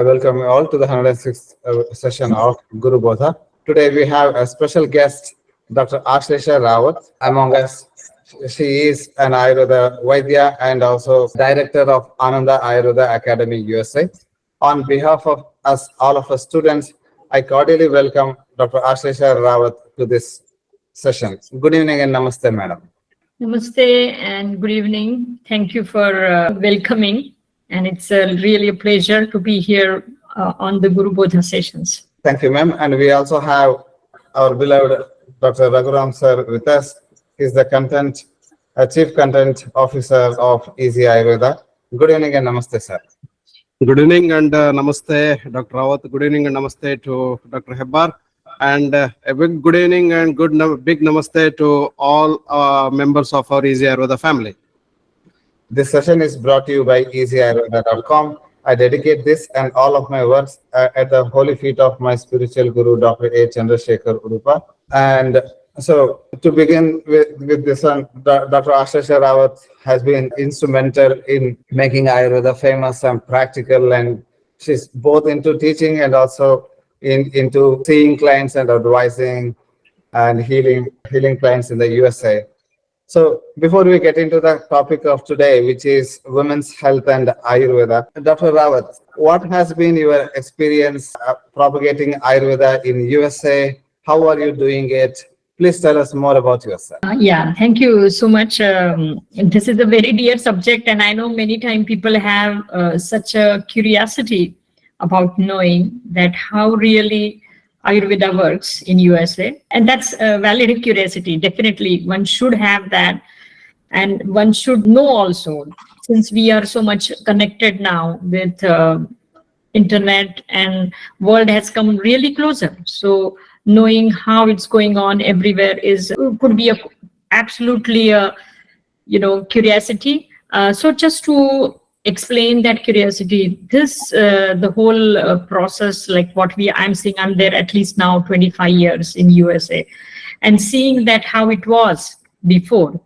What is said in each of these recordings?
I welcome you all to the 106th session of Gurubodha. Today we have a special guest, Dr. Ashlesha Rawat, among us. She is an Ayurveda Vaidya and also director of Anand Ayurveda Academy, USA. On behalf of us, all of us students, I cordially welcome Dr. Ashlesha Rawat to this session. Good evening and namaste, madam. Namaste and good evening. Thank you for welcoming. And it's really a pleasure to be here on the Gurubodha sessions. Thank you, ma'am. And we also have our beloved Dr. Raghuram sir with us. He's the Chief Content Officer of Easy Ayurveda. Good evening and namaste, sir. Good evening and namaste, Dr. Rawat. Good evening and namaste to Dr. Hebbar. And a big good evening and big namaste to all members of our Easy Ayurveda family. This session is brought to you by easyayurveda.com. I dedicate this and all of my works at the holy feet of my spiritual guru, Dr. A. Chandrasekhar Udupa. And so to begin with this one, Dr. Ashlesha Rawat has been instrumental in making Ayurveda famous and practical, and she's both into teaching and also into seeing clients and advising and healing clients in the USA. So before we get into the topic of today, which is women's health and Ayurveda, Dr. Rawat, what has been your experience propagating Ayurveda in USA? How are you doing it? Please tell us more about yourself. Yeah, thank you so much. This is a very dear subject, and I know many times people have such a curiosity about knowing that how really Ayurveda works in USA. And that's a valid curiosity. Definitely, one should have that. And one should know also, since we are so much connected now with internet and world has come really closer. So knowing how it's going on everywhere could be absolutely a curiosity. So just to explain that curiosity, the whole process, like I'm seeing, I'm there at least now 25 years in USA, and seeing that how it was before.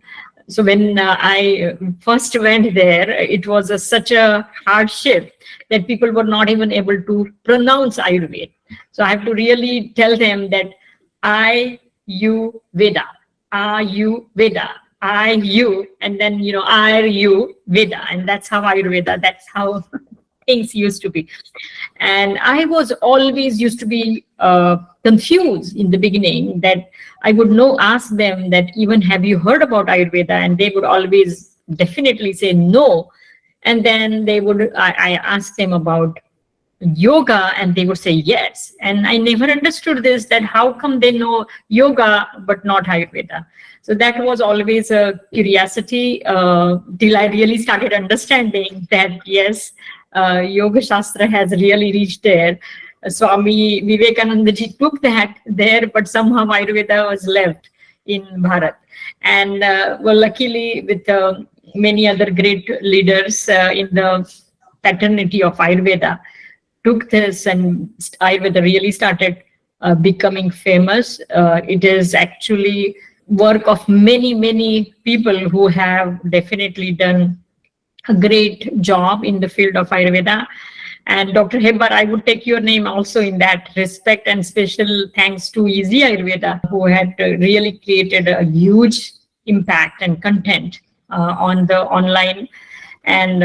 So when I first went there, it was such a hardship that people were not even able to pronounce Ayurveda. So I have to really tell them that Ayurveda, Ayurveda, I-U, and then, Ayurveda, and that's how Ayurveda, that's how things used to be. And I was always used to be confused in the beginning, that I would ask them that even have you heard about Ayurveda? And they would always definitely say no. And then I asked them about yoga, and they would say yes. And I never understood this, that how come they know yoga but not Ayurveda? So that was always a curiosity till I really started understanding that yes, Yoga Shastra has really reached there. Swami Vivekananda ji took that there, but somehow Ayurveda was left in Bharat. And luckily with many other great leaders in the fraternity of Ayurveda took this, and Ayurveda really started becoming famous. It is actually work of many people who have definitely done a great job in the field of Ayurveda. And Dr. Hebbar, I would take your name also in that respect, and special thanks to Easy Ayurveda, who had really created a huge impact and content on the online and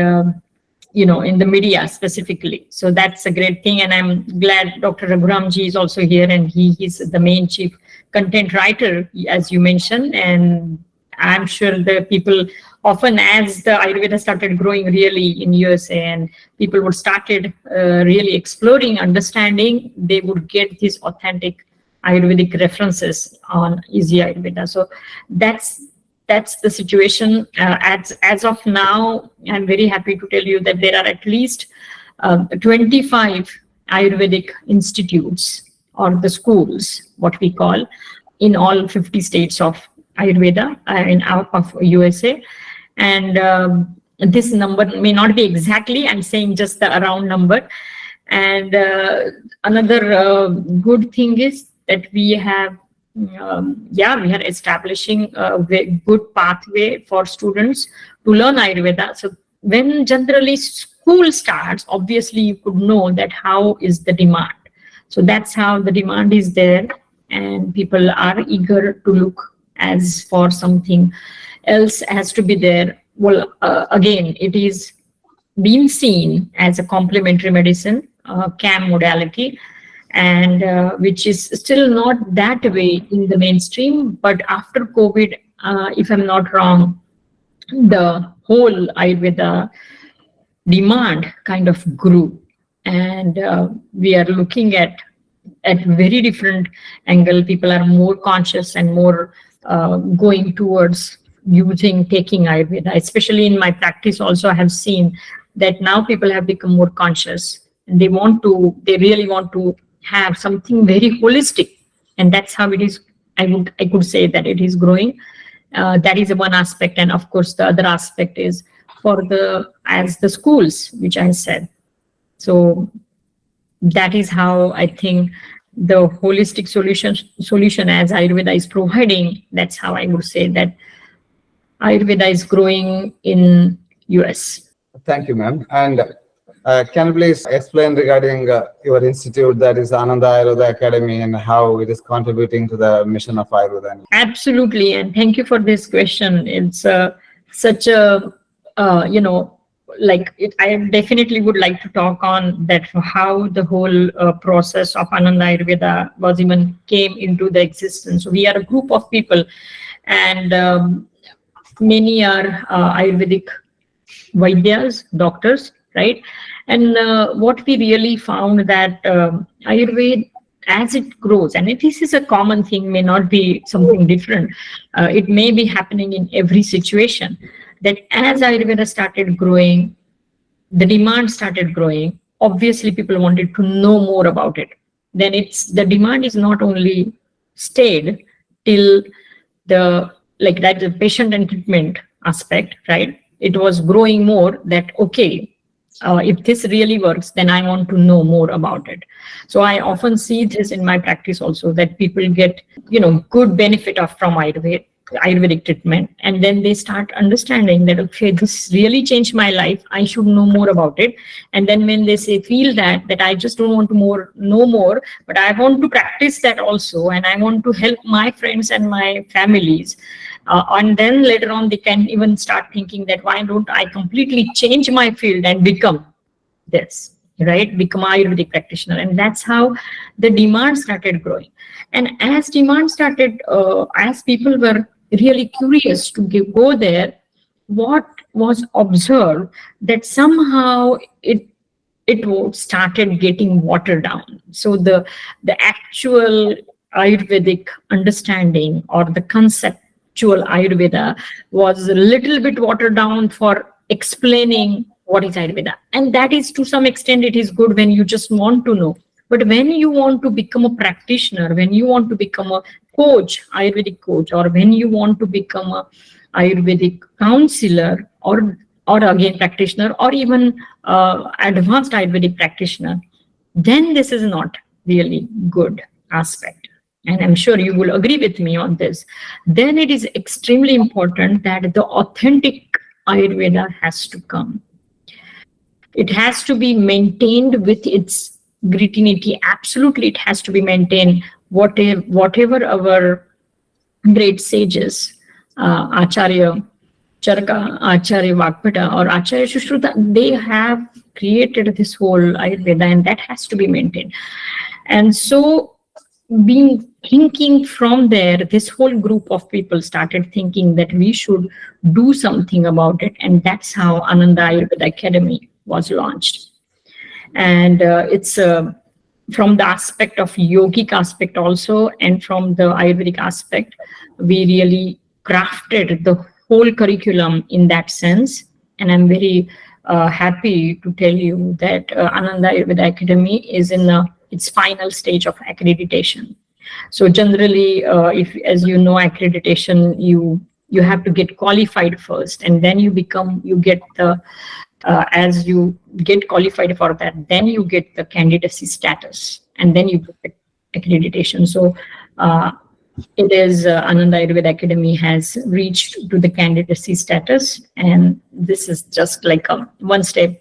in the media specifically. So that's a great thing, and I'm glad Dr. Raghuram ji is also here, and he's the main chief content writer, as you mentioned. And I'm sure the people often, as the Ayurveda started growing really in USA, and people would started really exploring, understanding, they would get these authentic Ayurvedic references on Easy Ayurveda. So that's the situation. As of now, I'm very happy to tell you that there are at least 25 Ayurvedic institutes, or the schools, what we call, in all 50 states of Ayurveda of USA. And this number may not be exactly, I'm saying just the around number. And another good thing is that we have we are establishing a good pathway for students to learn Ayurveda. So when generally school starts, obviously you could know that how is the demand. So that's how the demand is there, and people are eager to look as for something else has to be there. Well, again, it is being seen as a complementary medicine, CAM modality, and which is still not that way in the mainstream. But after COVID, if I'm not wrong, the whole Ayurveda demand kind of grew, and we are looking at very different angle. People are more conscious and more going towards taking Ayurveda. Especially in my practice also, I have seen that now people have become more conscious, and they really want to have something very holistic, and that's how it is. I could say that it is growing. That is one aspect, and of course the other aspect is for the schools, which I said. So that is how I think the holistic solution as Ayurveda is providing. That's how I would say that Ayurveda is growing in US. Thank you, ma'am. And can you please explain regarding your institute, that is Anand Ayurveda Academy, and how it is contributing to the mission of Ayurveda? Absolutely, and thank you for this question. It's such a I definitely would like to talk on that, how the whole process of Anand Ayurveda was even came into the existence. We are a group of people, and many are Ayurvedic Vaidyas, doctors, right? And what we really found that Ayurveda, as it grows, and this is a common thing, may not be something different. It may be happening in every situation, that as Ayurveda started growing, the demand started growing. Obviously, people wanted to know more about it. Then the demand is not only stayed till the patient and treatment aspect, right? It was growing more that, okay, if this really works, then I want to know more about it. So I often see this in my practice also, that people get, good benefit from Ayurvedic treatment, and then they start understanding that, okay, this really changed my life, I should know more about it. And then when they feel that I just don't want to know more, but I want to practice that also, and I want to help my friends and my families. And then later on, they can even start thinking that, why don't I completely change my field and become this, right? Become Ayurvedic practitioner. And that's how the demand started growing. And as demand started, as people were really curious to go there, what was observed, that somehow it started getting watered down. So the actual Ayurvedic understanding, or the conceptual Ayurveda, was a little bit watered down for explaining what is Ayurveda. And that is, to some extent, it is good when you just want to know. But when you want to become a practitioner, when you want to become a coach, Ayurvedic coach, or when you want to become a Ayurvedic counselor, or again practitioner, or even advanced Ayurvedic practitioner, then this is not really good aspect. And I'm sure you will agree with me on this. Then it is extremely important that the authentic Ayurveda has to come. It has to be maintained with its grittinity. Absolutely, it has to be maintained. Whatever our great sages, Acharya Charaka, Acharya Vakpata, or Acharya Shushruta, they have created this whole Ayurveda, and that has to be maintained. And so, thinking from there, this whole group of people started thinking that we should do something about it, and that's how Anand Ayurveda Academy was launched. And it's from the aspect of yogic aspect also, and from the Ayurvedic aspect, we really crafted the whole curriculum in that sense. And I'm very happy to tell you that Anand Ayurveda Academy is in its final stage of accreditation. So generally, if, as you know, accreditation, you have to get qualified first, and then you get the as you get qualified for that, then you get the candidacy status, and then you get the accreditation. So it is Anand Ayurveda Academy has reached to the candidacy status, and this is just like one step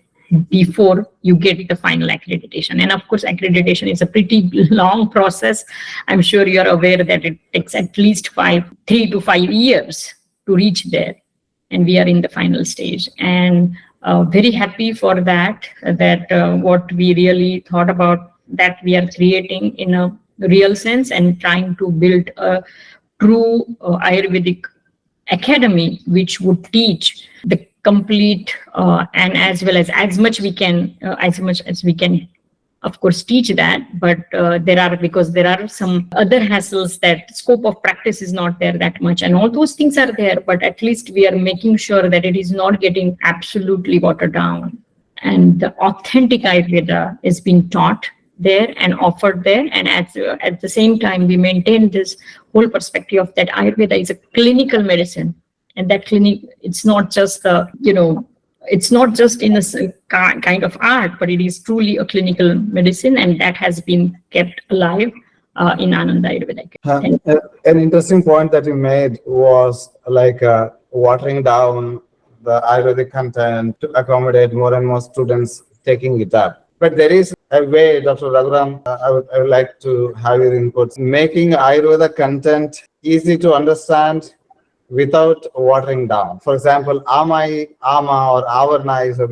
before you get the final accreditation. And of course, accreditation is a pretty long process. I'm sure you're aware that it takes at least 3 to 5 years to reach there. And we are in the final stage. And very happy for that, what we really thought about, that we are creating in a real sense and trying to build a true Ayurvedic academy, which would teach the complete and as well as much as we can, of course, teach that. But because there are some other hassles, that scope of practice is not there that much, and all those things are there, but at least we are making sure that it is not getting absolutely watered down, and the authentic Ayurveda is being taught there and offered there. And at the same time, we maintain this whole perspective of that Ayurveda is a clinical medicine, and that clinic, it's not just it's not just in a kind of art, but it is truly a clinical medicine, and that has been kept alive in Anand Ayurveda. An interesting point that you made was like watering down the Ayurvedic content to accommodate more and more students taking it up. But there is a way, Dr. Raghuram, I would like to have your inputs. Making Ayurveda content easy to understand without watering down. For example, Ama or Avarna is a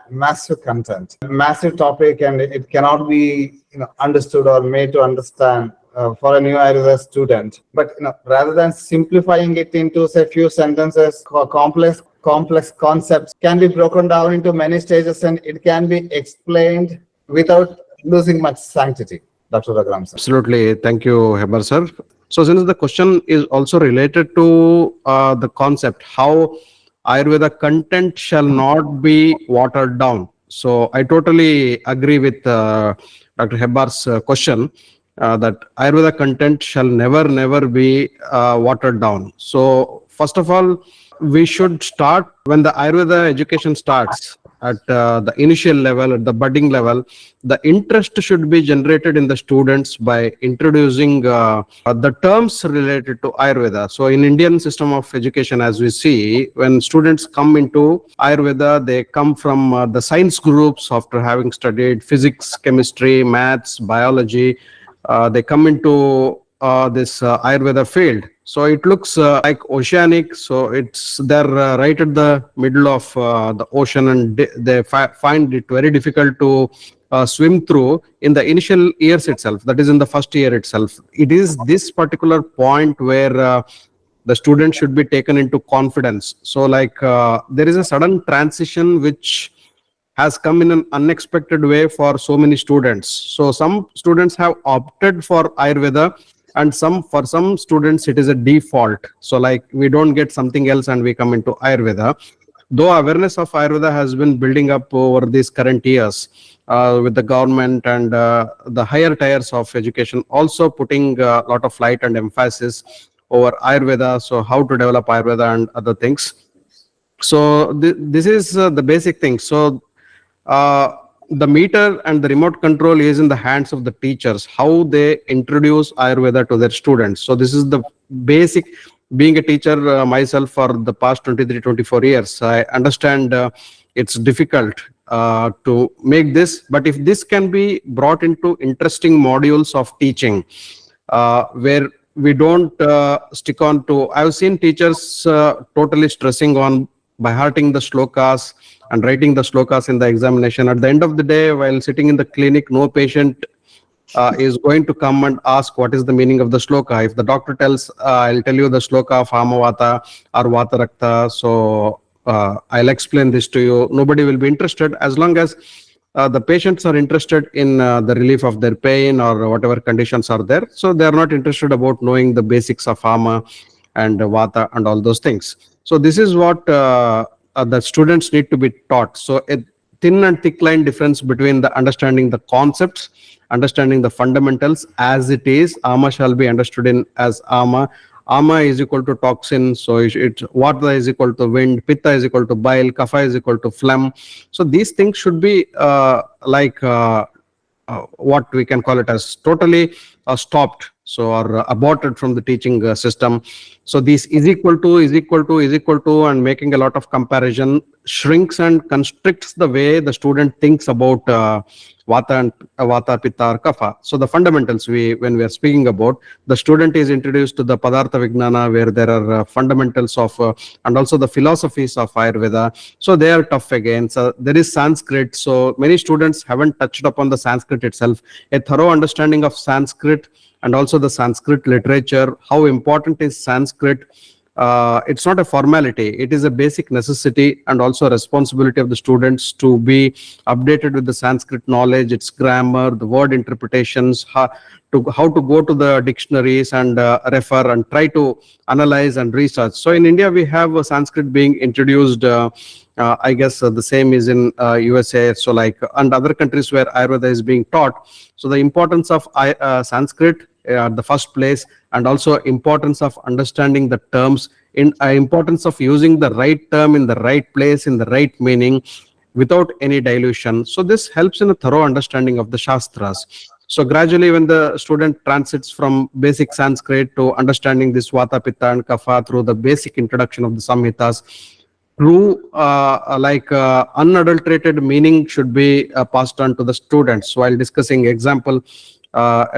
massive content, massive topic, and it cannot be understood or made to understand for a new Ayurveda student. But rather than simplifying it into, say, few sentences, complex concepts can be broken down into many stages, and it can be explained without losing much sanctity. Dr. Raghuram sir. Absolutely. Thank you, Hebar sir. So since the question is also related to the concept, how Ayurveda content shall not be watered down. So I totally agree with Dr. Hebar's question that Ayurveda content shall never be watered down. So first of all, we should start when the Ayurveda education starts at the initial level, at the budding level. The interest should be generated in the students by introducing the terms related to Ayurveda. So in Indian system of education, as we see, when students come into Ayurveda, they come from the science groups after having studied physics, chemistry, maths, biology. They come into this Ayurveda field. So it looks like oceanic. So they're right at the middle of the ocean, and they find it very difficult to swim through in the initial years itself. That is in the first year itself. It is this particular point where the student should be taken into confidence. So like there is a sudden transition which has come in an unexpected way for so many students. So some students have opted for Ayurveda, and for some students it is a default. So like we don't get something else and we come into Ayurveda. Though awareness of Ayurveda has been building up over these current years with the government and the higher tiers of education also putting a lot of light and emphasis over Ayurveda, so how to develop Ayurveda and other things. So this is the basic thing. So the meter and the remote control is in the hands of the teachers, how they introduce Ayurveda to their students. So this is the basic. Being a teacher myself for the past 23-24 years, I understand it's difficult to make this, but if this can be brought into interesting modules of teaching where we don't stick on to, I've seen teachers totally stressing on by hearting the shlokas and writing the shlokas in the examination. At the end of the day, while sitting in the clinic, no patient is going to come and ask what is the meaning of the shloka. If the doctor tells, I'll tell you the shloka of Amavata or Vata Rakta, so I'll explain this to you. Nobody will be interested as long as the patients are interested in the relief of their pain or whatever conditions are there. So they are not interested about knowing the basics of Ama and Vata and all those things. So this is what the students need to be taught. So a thin and thick line difference between the understanding the concepts, understanding the fundamentals as it is. Ama shall be understood in as Ama. Ama is equal to toxin, so it's Vata is equal to wind, Pitta is equal to bile, Kapha is equal to phlegm. So these things should be what we can call it as totally stopped, so or aborted from the teaching system. So this is equal to, and making a lot of comparison shrinks and constricts the way the student thinks about vata and vata, pitta or kapha. So the fundamentals, when we are speaking about, the student is introduced to the Padartha Vijnana, where there are fundamentals of and also the philosophies of Ayurveda. So they are tough again. So there is Sanskrit. So many students haven't touched upon the Sanskrit itself. A thorough understanding of Sanskrit and also the Sanskrit literature, how important is Sanskrit. It's not a formality, it is a basic necessity and also a responsibility of the students to be updated with the Sanskrit knowledge, its grammar, the word interpretations, how to go to the dictionaries and refer and try to analyze and research. So in India, we have Sanskrit being introduced. I guess the same is in USA, so like, and other countries where Ayurveda is being taught. So the importance of Sanskrit at the first place, and also importance of understanding the terms, in importance of using the right term in the right place in the right meaning without any dilution. So this helps in a thorough understanding of the Shastras. So gradually, when the student transits from basic Sanskrit to understanding this Vata, Pitta and Kapha through the basic introduction of the Samhitas, true unadulterated meaning should be passed on to the students while discussing example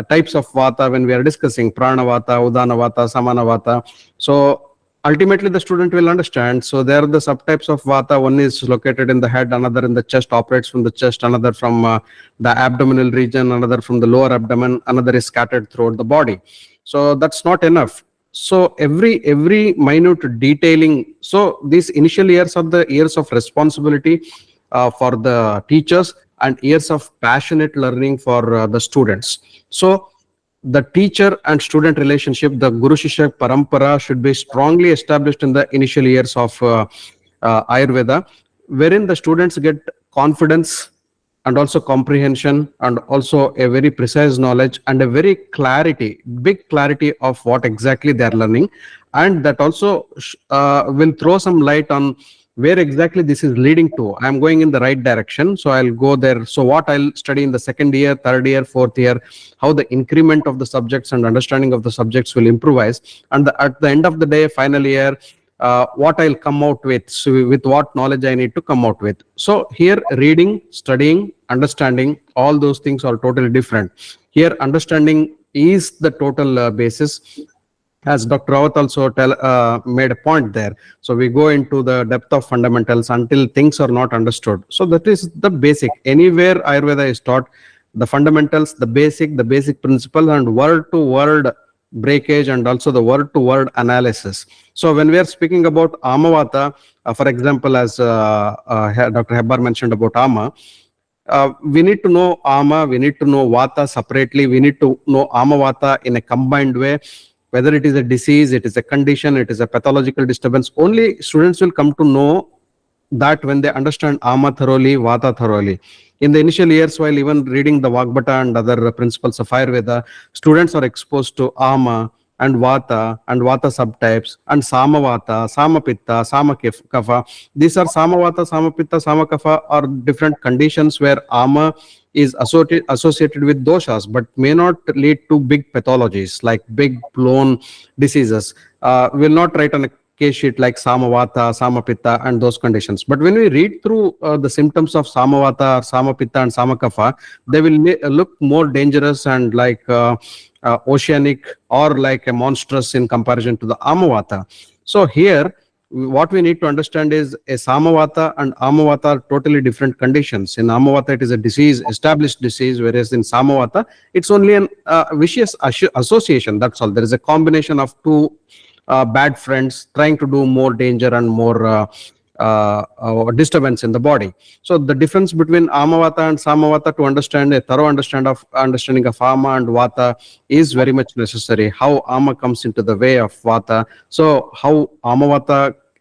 types of vata. When we are discussing prana vata, udana vata, samana vata, so ultimately the student will understand. So there are the subtypes of vata. One is located in the head, another in the chest, operates from the chest, another from the abdominal region, another from the lower abdomen, another is scattered throughout the body. So that's not enough. So every minute detailing. So these initial years are the years of responsibility for the teachers and years of passionate learning for the students. So the teacher and student relationship, the Guru Shishya Parampara, should be strongly established in the initial years of Ayurveda, wherein the students get confidence and also comprehension and also a very precise knowledge and a very big clarity of what exactly they are learning. And that also will throw some light on where exactly this is leading to. I'm going in the right direction, so I'll go there. So what I'll study in the second year, third year, fourth year, how the increment of the subjects and understanding of the subjects will improvise. And at the end of the day, final year, what I'll come out with, so with what knowledge I need to come out with. So here, reading, studying, understanding, all those things are totally different. Here, understanding is the total basis, as Dr. Rawat also made a point there. So we go into the depth of fundamentals until things are not understood. So that is the basic. Anywhere Ayurveda is taught, the fundamentals, the basic principle, and word-to-word breakage, and also the word-to-word analysis. So when we are speaking about Amavata, for example, as Dr. Hebbar mentioned about Ama, we need to know Ama, we need to know Vata separately, we need to know Amavata in a combined way. Whether it is a disease, it is a condition, it is a pathological disturbance, only students will come to know that when they understand Ama thoroughly, Vata thoroughly. In the initial years, while even reading the Vagbata and other principles of Ayurveda, students are exposed to Ama and Vata subtypes and Samavata, Samapitta, Samakapha. These are Samavata, Samapitta, Samakapha are different conditions where Ama is associated with doshas, but may not lead to big pathologies like big blown diseases. Will not write on a case sheet like Samavata, Samapitta and those conditions. But when we read through the symptoms of Samavata, Samapitta and Samakapha, they will look more dangerous and like oceanic or like a monstrous in comparison to the Amavata. So here, what we need to understand is a Samavata and Amavata are totally different conditions. In Amavata, it is a disease, established disease, whereas in Samavata, it's only an vicious association. That's all. There is a combination of two bad friends trying to do more danger and more disturbance in the body. So the difference between Amavata and Samavata, to understand a thorough understanding of Ama and Vata is very much necessary. How Ama comes into the way of Vata. So how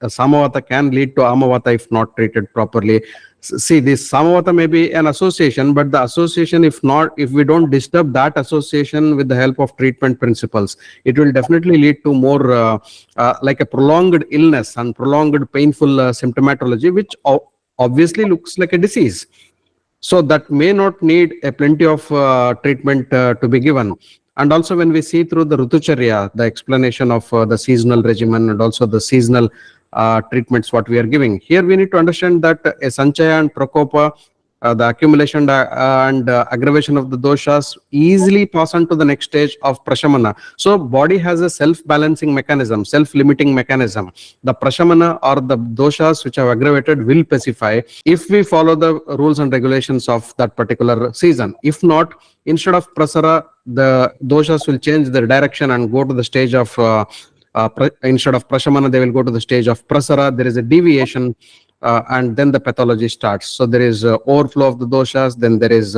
Samavata can lead to Amavata if not treated properly. See, this Samavata may be an association, but the association, if we don't disturb that association with the help of treatment principles, it will definitely lead to more like a prolonged illness and prolonged painful symptomatology, which obviously looks like a disease. So that may not need a plenty of treatment to be given. And also when we see through the Rutucharya, the explanation of the seasonal regimen and also the seasonal treatments what we are giving. Here we need to understand that a Sanchaya and Prakopa, the accumulation and aggravation of the doshas easily pass on to the next stage of Prashamana. So body has a self-balancing mechanism, self-limiting mechanism. The Prashamana or the doshas which have aggravated will pacify if we follow the rules and regulations of that particular season. If not, instead of Prasara, the doshas will change their direction and go to the stage of instead of Prashamana, they will go to the stage of Prasara. There is a deviation, and then the pathology starts. So there is overflow of the doshas, then there is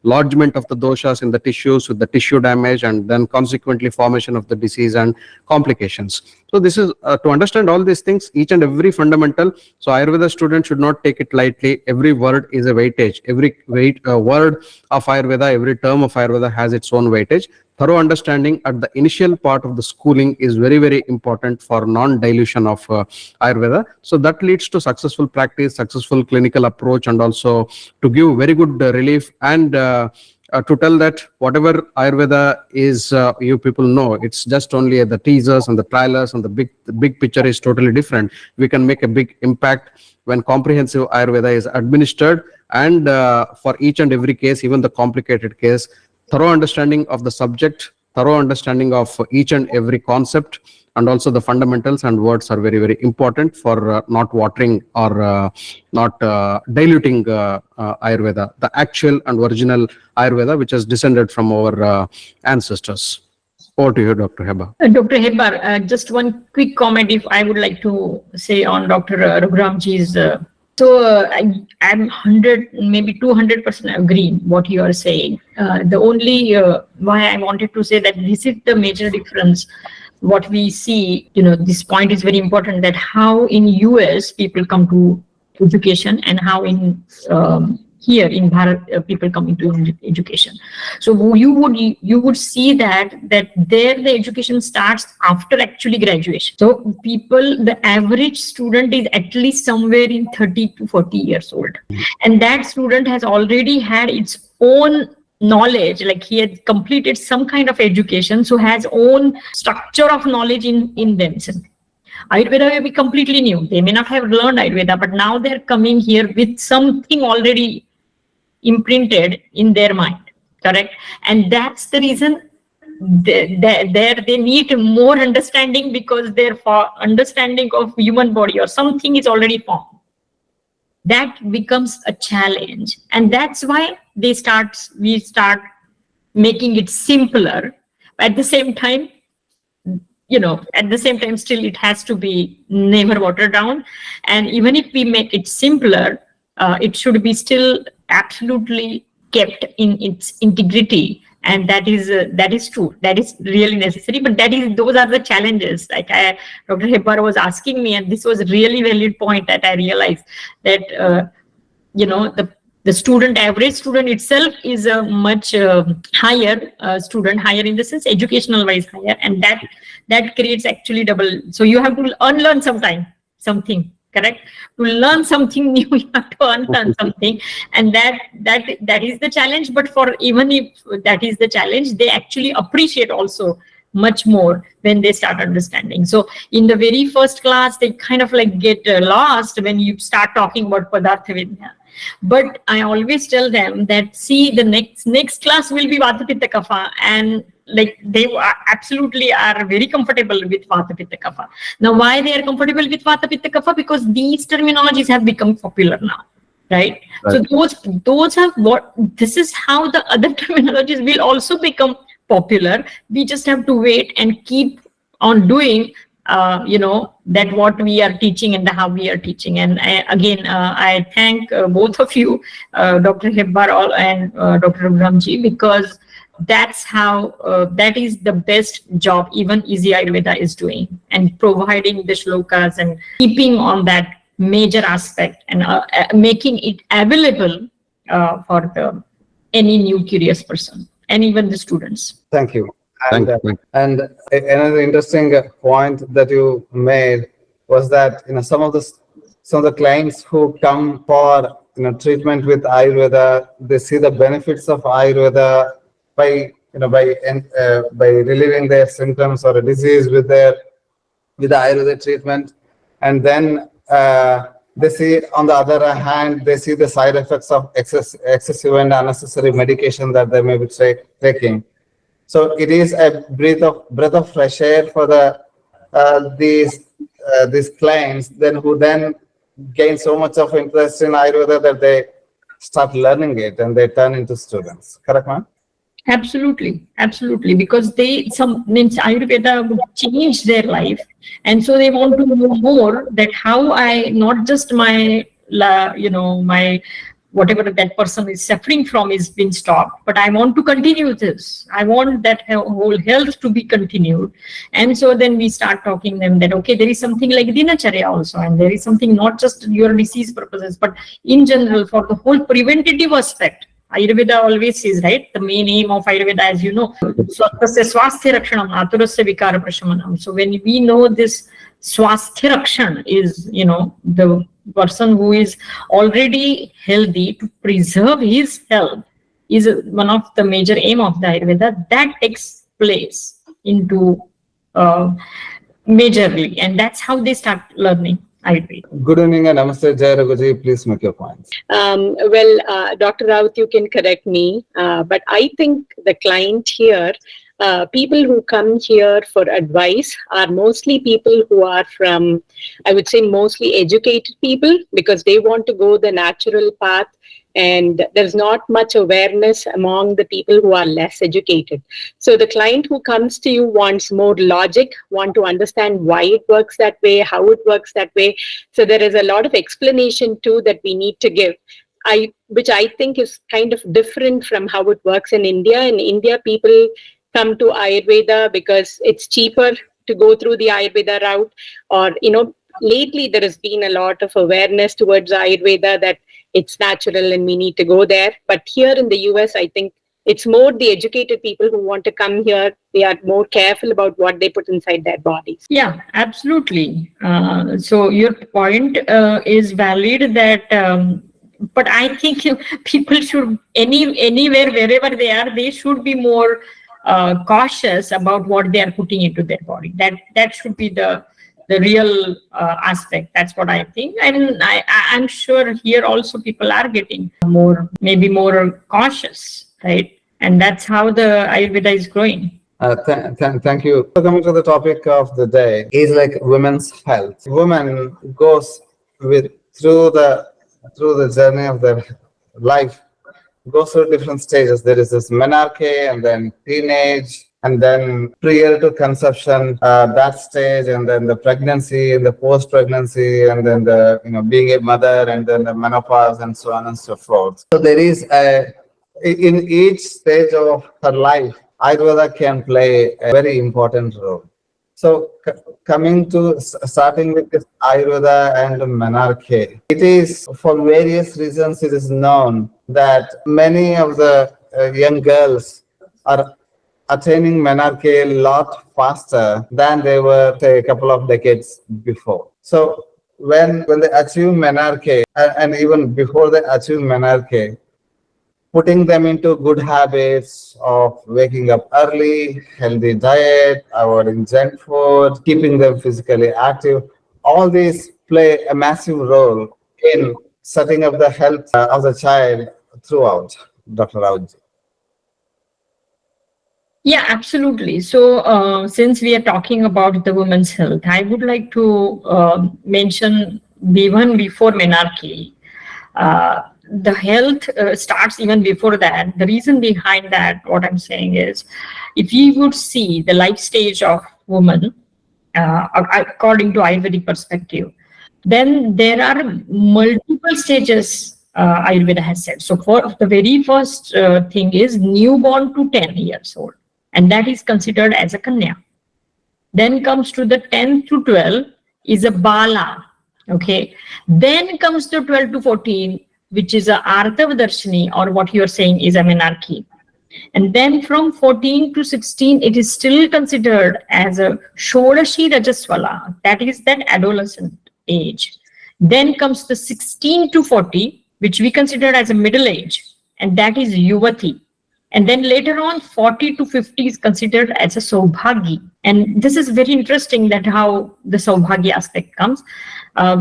lodgement of the doshas in the tissues with the tissue damage, and then consequently formation of the disease and complications. So this is to understand all these things, each and every fundamental. So Ayurveda students should not take it lightly. Every word is a weightage. Every word of Ayurveda, every term of Ayurveda has its own weightage. Thorough understanding at the initial part of the schooling is very, very important for non-dilution of Ayurveda. So that leads to successful practice, successful clinical approach, and also to give very good relief and to tell that whatever Ayurveda is, you people know, it's just only the teasers and the trailers, and the big picture is totally different. We can make a big impact when comprehensive Ayurveda is administered, and for each and every case, even the complicated case, thorough understanding of the subject, thorough understanding of each and every concept, and also the fundamentals and words are very, very important for not watering or not diluting Ayurveda, the actual and original Ayurveda, which has descended from our ancestors. Over to you, Dr. Heba. Dr. Hebar, just one quick comment if I would like to say on Dr. Raghuramji's. I'm 100, maybe 200% agree what you are saying. The only why I wanted to say that this is the major difference. What we see, this point is very important, that how in US people come to education and how in here in Bharat people come into education. So you would see that there the education starts after actually graduation. So the average student is at least somewhere in 30 to 40 years old, and that student has already had its own knowledge, like he had completed some kind of education, so has own structure of knowledge in themselves. Ayurveda will be completely new. They may not have learned Ayurveda, but now they're coming here with something already imprinted in their mind, correct? And that's the reason they need more understanding, because their understanding of human body or something is already formed. That becomes a challenge, and that's why we start making it simpler. At the same time, still it has to be never watered down. And even if we make it simpler, it should be still absolutely kept in its integrity. And that is true. That is really necessary. But those are the challenges. Like Dr. Hebar was asking me, and this was a really valid point that I realized that the average student itself is a much higher student, higher in the sense educational wise higher, and that creates actually double. So you have to unlearn something. Correct? To learn something new, you have to unlearn something, and that is the challenge. But even if that is the challenge, they actually appreciate also much more when they start understanding. So in the very first class, they kind of like get lost when you start talking about Padartha Vidya. But I always tell them that, see, the next class will be Vata Pitta Kapha, and like they absolutely are very comfortable with Vata Pitta Kapha. Now, why they are comfortable with Vata Pitta Kapha? Because these terminologies have become popular now, right? So those have this is how the other terminologies will also become popular. We just have to wait and keep on doing that what we are teaching and how we are teaching. And I thank both of you, Dr. Hebbar and Dr. Ramji, because that's how that is the best job even Easy Ayurveda is doing, and providing the shlokas and keeping on that major aspect and making it available for any new curious person and even the students. Thank you. Thank you. And another interesting point that you made was that some of the clients who come for treatment with Ayurveda, they see the benefits of Ayurveda by relieving their symptoms or a disease with the Ayurveda treatment. and then they see, on the other hand, they see the side effects of excessive and unnecessary medication that they may be taking. So it is a breath of fresh air for these clients, then who then gain so much of interest in Ayurveda that they start learning it and they turn into students. Correct, ma'am? Absolutely, absolutely, because some means Ayurveda would change their life, and so they want to know more that how I not just my my whatever that person is suffering from is been stopped, but I want to continue this. I want that whole health to be continued, and so then we start talking them that okay, there is something like dinacharya also, and there is something not just your disease purposes, but in general for the whole preventative aspect. Ayurveda always says, right, the main aim of Ayurveda, as you know, swasthya swasthya rakshanam, aturasya vikara prashamanam. So when we know this swasthya rakshan is, the person who is already healthy, to preserve his health is one of the major aim of the Ayurveda. That takes place into majorly, and that's how they start learning Ayurveda. Good evening and namaste, Jai Raghuji. Please make your points. Dr. Raut, you can correct me, but I think the client here, people who come here for advice are mostly people who are from, I would say, mostly educated people, because they want to go the natural path, and there's not much awareness among the people who are less educated. So the client who comes to you wants more logic, want to understand why it works that way, how it works that way. So there is a lot of explanation too that we need to give, which I think is kind of different from how it works in India. In India, people come to Ayurveda because it's cheaper to go through the Ayurveda route, or, lately there has been a lot of awareness towards Ayurveda that it's natural and we need to go there. But here in the US, I think it's more the educated people who want to come here. They are more careful about what they put inside their bodies. Yeah, absolutely. So your point is valid that, but I think people should, anywhere, wherever they are, they should be more cautious about what they are putting into their body. That should be the real aspect. That's what I think. And I'm sure here also people are getting maybe more cautious, right? And that's how the Ayurveda is growing. Thank you. So coming to the topic of the day is like women's health. Women goes through the journey of their life, goes through different stages. There is this menarche, and then teenage, and then prior to conception, that stage, and then the pregnancy, and the post-pregnancy, and then the being a mother, and then the menopause, and so on and so forth. So there is in each stage of her life, Ayurveda can play a very important role. So coming to starting with this Ayurveda and menarche, it is for various reasons it is known that many of the young girls are attaining menarche a lot faster than they were, say, a couple of decades before. So when they achieve menarche, and even before they achieve menarche, putting them into good habits of waking up early, healthy diet, avoiding junk food, keeping them physically active, all these play a massive role in setting up the health of the child throughout, Dr. Raut. Yeah, absolutely. So since we are talking about the women's health, I would like to mention even before menarche. The health starts even before that. The reason behind that, what I'm saying is, if you would see the life stage of woman, according to Ayurvedic perspective, then there are multiple stages Ayurveda has said. So for the very first thing is newborn to 10 years old, and that is considered as a kanya. Then comes to the 10 to 12 is a bala. Okay. Then comes to 12 to 14, which is a Artavadarshini, or what you are saying is a menarche. And then from 14 to 16, it is still considered as a Shodashi Rajaswala, that is that adolescent age. Then comes the 16 to 40, which we consider as a middle age, and that is Yuvati. And then later on, 40 to 50 is considered as a Saubhagi. And this is very interesting that how the Saubhagi aspect comes,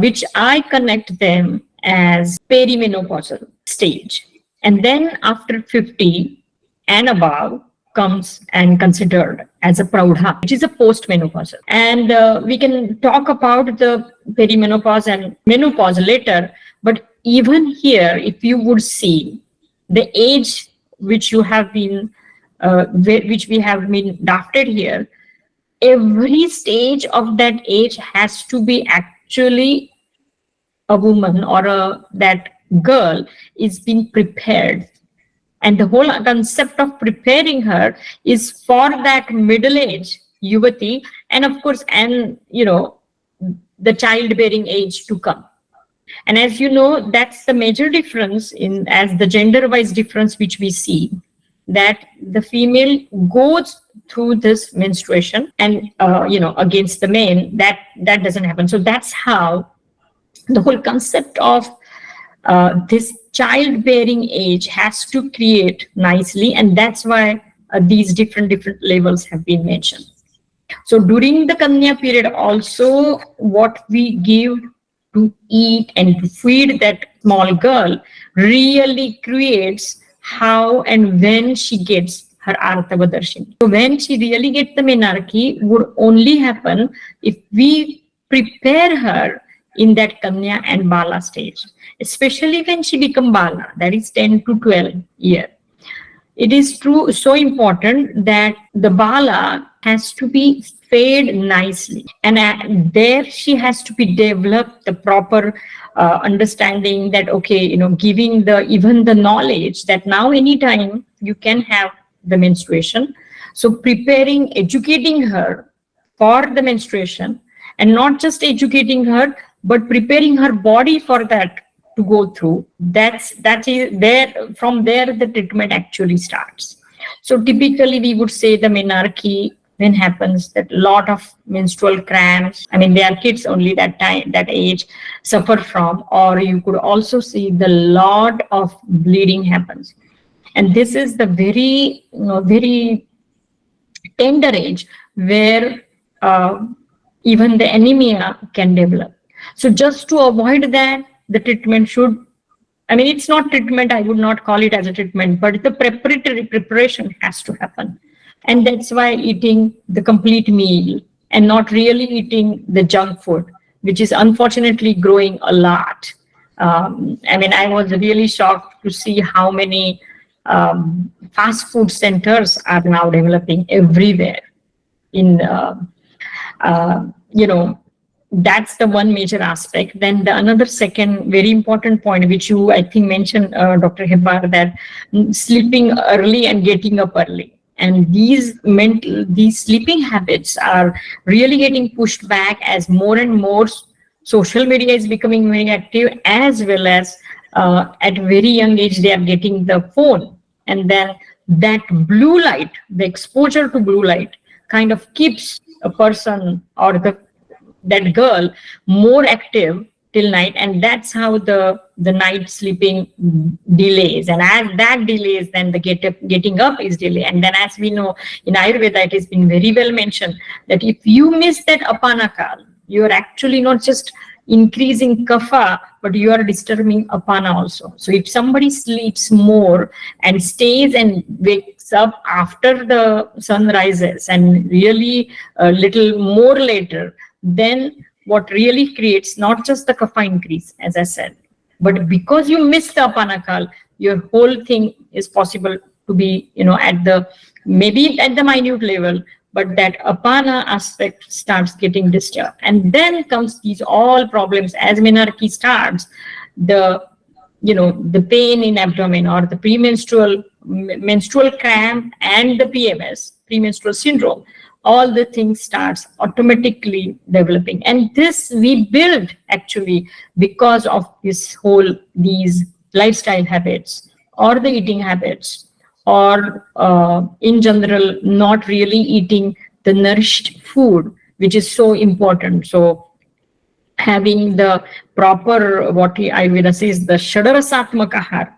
which I connect them as perimenopausal stage. And then after 50 and above comes and considered as a Praudha, which is a postmenopausal. And we can talk about the perimenopause and menopause later, but even here, if you would see the age which you have been, which we have been drafted here, every stage of that age has to be actually a woman or that girl is being prepared. And the whole concept of preparing her is for that middle age yuvati, and of course, and the childbearing age to come. And as you know, that's the major difference in as the gender-wise difference which we see, that the female goes through this menstruation and against the men, that doesn't happen. So that's how the whole concept of this childbearing age has to create nicely, and that's why these different levels have been mentioned. So during the Kanya period also, what we give to eat and to feed that small girl really creates how and when she gets her Artavadarshini. So when she really gets the menarche would only happen if we prepare her in that Kanya and Bala stage, especially when she become Bala, that is 10 to 12 years. It is true, so important that the Bala has to be fed nicely, and there she has to be developed the proper understanding that giving even the knowledge that now anytime you can have the menstruation. So preparing, educating her for the menstruation, and not just educating her, but preparing her body for that to go through. That is there. From there, the treatment actually starts. So typically, we would say the menarche when happens that lot of menstrual cramps. I mean, they are kids only that time, that age suffer from, or you could also see the lot of bleeding happens. And this is the very, very tender age where even the anemia can develop. So just to avoid that, the treatment should, it's not treatment, I would not call it as a treatment, but the preparation has to happen. And that's why eating the complete meal and not really eating the junk food, which is unfortunately growing a lot. I was really shocked to see how many fast food centers are now developing everywhere. That's the one major aspect. Then the another second very important point, which you I think mentioned, Dr. Hebbar, that sleeping early and getting up early. And these sleeping habits are really getting pushed back as more and more social media is becoming very active, as well as at very young age they are getting the phone. And then that blue light, the exposure to blue light kind of keeps a person or that girl more active till night, and that's how the night sleeping delays, and as that delays, then the getting up is delayed. And then, as we know in Ayurveda, it has been very well mentioned that if you miss that apanakal, you are actually not just increasing kapha, but you are disturbing apana also. So if somebody sleeps more and stays and wakes up after the sun rises and really a little more later, then what really creates not just the kapha increase, as I said, but because you miss the apanakal, your whole thing is possible to be, at the, maybe at the minute level, but that apana aspect starts getting disturbed. And then comes these all problems. As menarche starts, the pain in abdomen or the menstrual cramp and the PMS, premenstrual syndrome, all the things starts automatically developing. And this we build actually because of these lifestyle habits or the eating habits, or in general, not really eating the nourished food, which is so important. So having the proper, what Ayurveda says, the Shadarasatmaka ahar,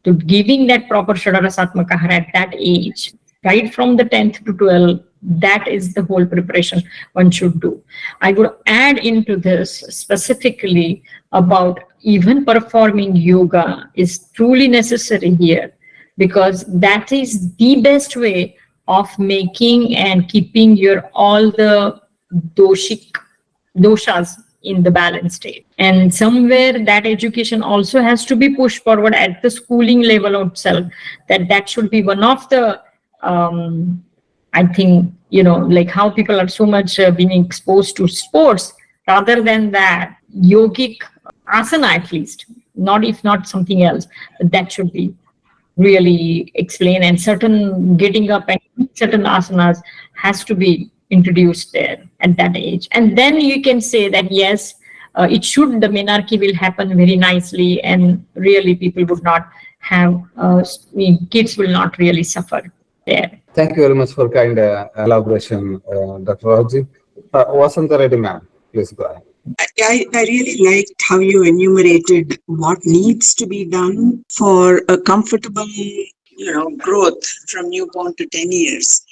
to giving that proper Shadarasatmaka Ahara at that age, right from the 10th to 12th, that is the whole preparation one should do. I would add into this specifically about even performing yoga is truly necessary here, because that is the best way of making and keeping your all the doshas in the balanced state. And somewhere that education also has to be pushed forward at the schooling level itself, that should be one of the I think, like how people are so much being exposed to sports rather than that yogic asana, at least, not if not something else, that should be really explained, and certain getting up and certain asanas has to be introduced there at that age. And then you can say that, yes, it should, the menarche will happen very nicely, and really people would not have, kids will not really suffer there. Thank you very much for kind elaboration, Dr. Raji. Vasanta Reddy ma'am, please go ahead. I really liked how you enumerated what needs to be done for a comfortable, growth from newborn to 10 years.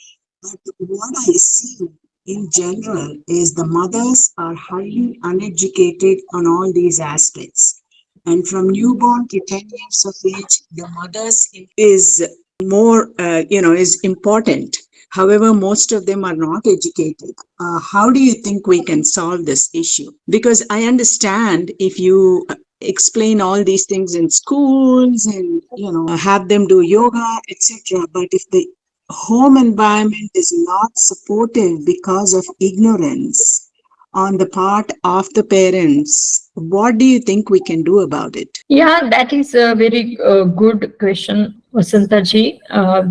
But what I see in general is the mothers are highly uneducated on all these aspects. And from newborn to 10 years of age, the mothers is more, is important. However, most of them are not educated. How do you think we can solve this issue? Because I understand if you explain all these things in schools and, have them do yoga, etc. But if the home environment is not supportive because of ignorance on the part of the parents, what do you think we can do about it? Yeah, that is a very good question, Vasantaji.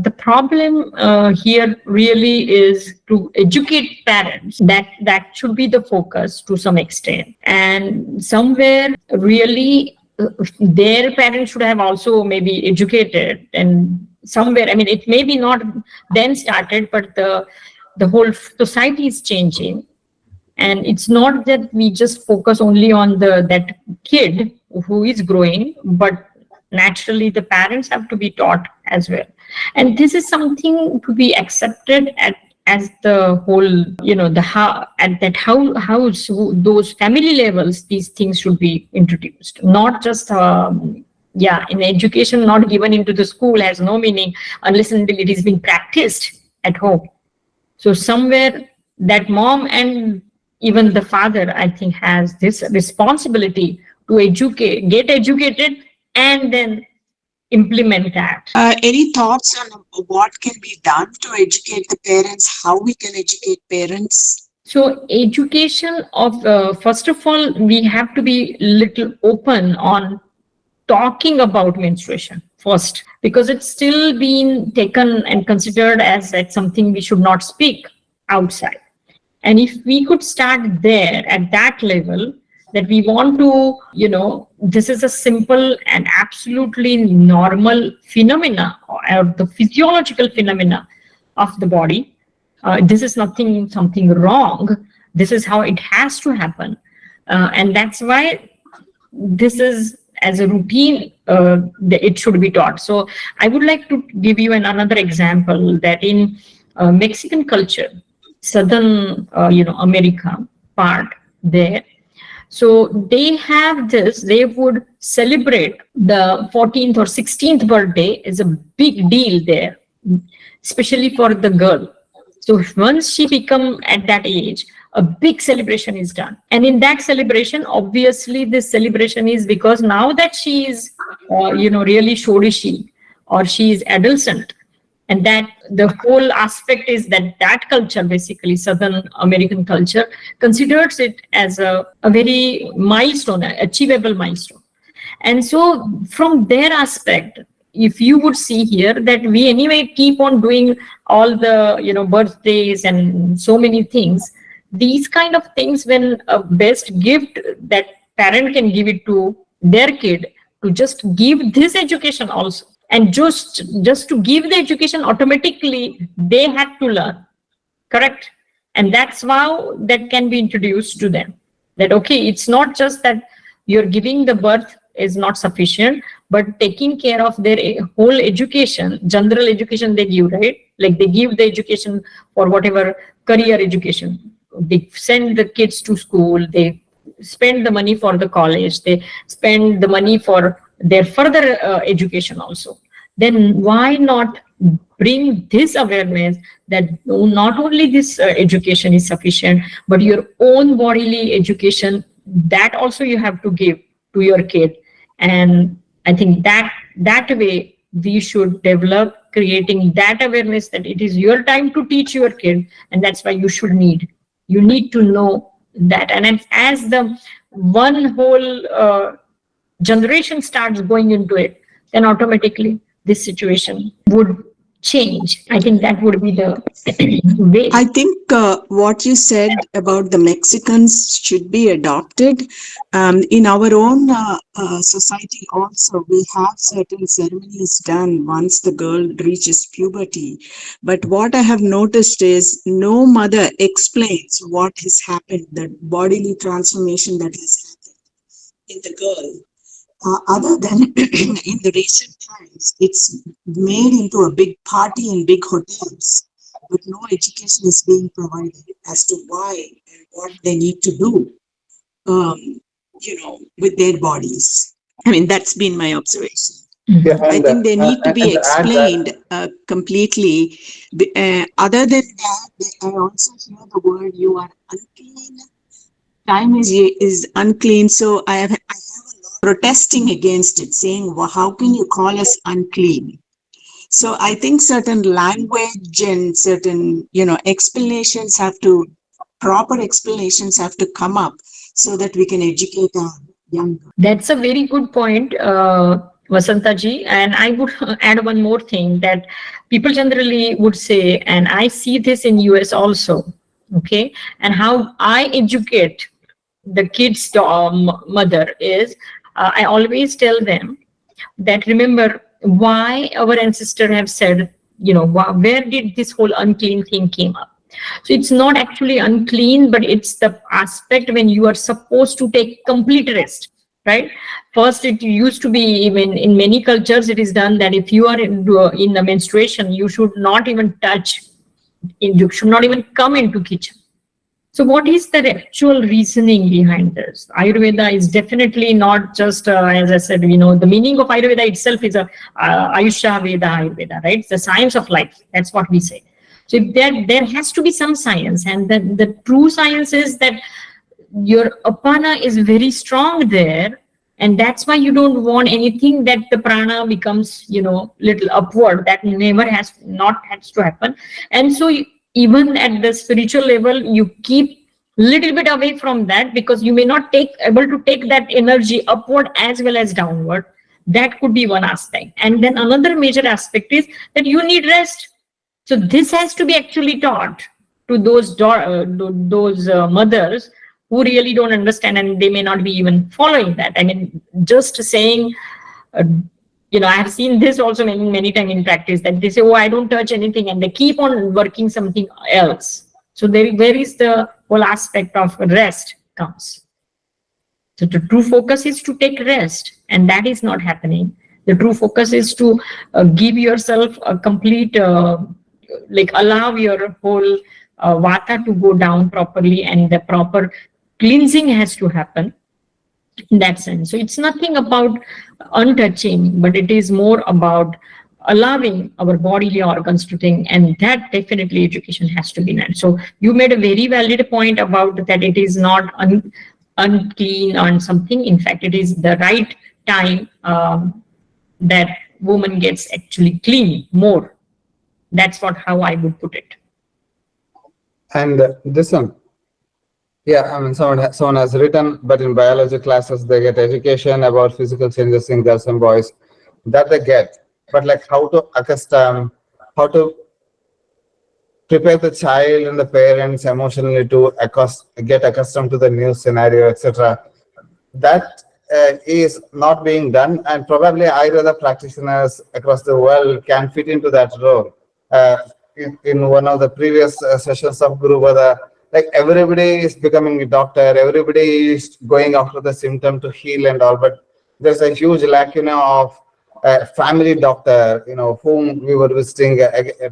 The problem here really is to educate parents. That should be the focus to some extent. And somewhere really their parents should have also maybe educated, and somewhere, I mean, it may be not then started, but the whole society is changing. And it's not that we just focus only on that kid who is growing, but naturally the parents have to be taught as well. And this is something to be accepted as the whole, how those family levels, these things should be introduced, not just in education, not given into the school has no meaning unless and until it is being practiced at home. So somewhere that mom and even the father, I think, has this responsibility to get educated, and then implement that. Any thoughts on what can be done to educate the parents, how we can educate parents? So education of, first of all, we have to be little open on talking about menstruation first, because it's still being taken and considered as something we should not speak outside. And if we could start there at that level, that we want to, this is a simple and absolutely normal phenomena, or the physiological phenomena of the body. This is something wrong. This is how it has to happen. And that's why this is as a routine, it should be taught. So I would like to give you another example that in Mexican culture, Southern, America part there. So they have this, they would celebrate the 14th or 16th birthday is a big deal there, especially for the girl. So once she become at that age, a big celebration is done. And in that celebration, obviously this celebration is because now that she is, really shodishi, or she is adolescent, and that the whole aspect is that culture, basically Southern American culture, considers it as a very milestone, achievable milestone. And so from their aspect, if you would see here that we anyway keep on doing all the, birthdays and so many things, these kind of things, when a best gift that parent can give it to their kid, to just give this education also. And just to give the education, automatically they had to learn, correct? And that's how that can be introduced to them. That, okay, it's not just that you're giving the birth is not sufficient, but taking care of their whole education, general education they give, right? Like they give the education for whatever career education. They send the kids to school, they spend the money for the college, they spend the money for their further education also. Then why not bring this awareness that not only this education is sufficient, but your own bodily education, that also you have to give to your kid. And I think that way we should develop, creating that awareness that it is your time to teach your kid, and that's why you need to know that. And as the one whole generation starts going into it, then automatically this situation would change. I think that would be the way. I think what you said about the Mexicans should be adopted. In our own society also, we have certain ceremonies done once the girl reaches puberty. But what I have noticed is no mother explains what has happened, the bodily transformation that has happened in the girl. Other than in the recent times, it's made into a big party in big hotels, but no education is being provided as to why and what they need to do, with their bodies. I mean, that's been my observation. Yeah, I think they need to be and to add that, explained completely. Other than that, I also hear the word "you are unclean." Time is unclean, so I have a lot protesting against it, saying, well, how can you call us unclean? So I think certain language and certain, proper explanations have to come up so that we can educate our young girls. That's a very good point, Vasantaji. And I would add one more thing that people generally would say, and I see this in US also, okay, and how I educate the kids' mother is, I always tell them that remember why our ancestors have said, where did this whole unclean thing came up? So it's not actually unclean, but it's the aspect when you are supposed to take complete rest, right? First, it used to be, even in many cultures, it is done that if you are in the menstruation, you should not even touch, you should not even come into kitchen. So what is the actual reasoning behind this? Ayurveda is definitely not just, as I said, the meaning of Ayurveda itself is a Ayusha Veda Ayurveda, right? It's the science of life. That's what we say. So if there has to be some science, and the true science is that your apana is very strong there, and that's why you don't want anything that the prana becomes, little upward. That never has to happen. And so even at the spiritual level, you keep little bit away from that, because you may not able to take that energy upward as well as downward. That could be one aspect. And then another major aspect is that you need rest. So this has to be actually taught to those mothers who really don't understand, and they may not be even following that. I mean, just saying, I have seen this also many times in practice, that they say, oh, I don't touch anything, and they keep on working something else. So where is the whole aspect of rest comes. So the true focus is to take rest, and that is not happening. The true focus is to give yourself a complete, allow your whole vata to go down properly, and the proper cleansing has to happen in that sense. So it's nothing about untouching, but it is more about allowing our bodily organs to think, and that definitely education has to be done. So you made a very valid point about that it is not unclean or something. In fact, it is the right time that woman gets actually clean more. That's how I would put it. And this one, yeah, I mean, someone has written, but in biology classes, they get education about physical changes in girls and boys that they get, but like how to accustom, how to prepare the child and the parents emotionally to get accustomed to the new scenario, etc. That is not being done, and probably Ayurveda practitioners across the world can fit into that role. In one of the previous sessions of Gurubodha, like everybody is becoming a doctor, everybody is going after the symptom to heal and all, but there's a huge lacuna of a family doctor, whom we were visiting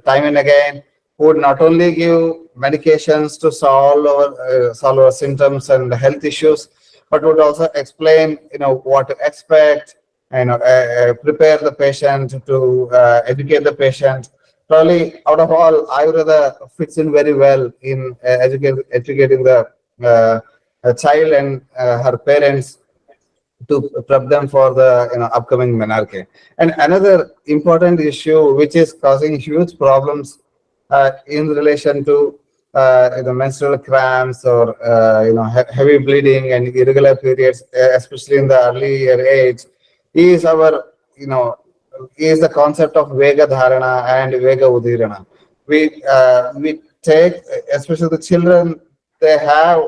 time and again, who would not only give medications to solve our symptoms and health issues, but would also explain, what to expect, and prepare the patient, to educate the patient. Probably out of all, Ayurveda fits in very well in educating the child and her parents, to prep them for the upcoming menarche. And another important issue which is causing huge problems in relation to the menstrual cramps, or heavy bleeding and irregular periods, especially in the earlier age, is our is the concept of Vega dharana and Vega udirana. We take, especially the children, they have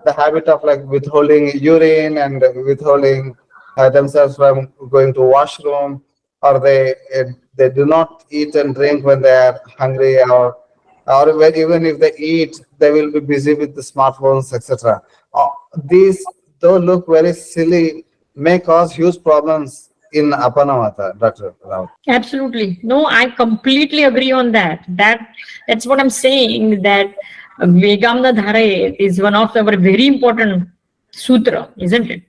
the habit of like withholding urine and withholding themselves from going to washroom, or they do not eat and drink when they are hungry, or even if they eat, they will be busy with the smartphones, etc. These, though look very silly, may cause huge problems in Apanamata, Dr. Rao. Absolutely. No, I completely agree on that. That's what I'm saying, that Vegamna Dhare is one of our very important sutra, isn't it?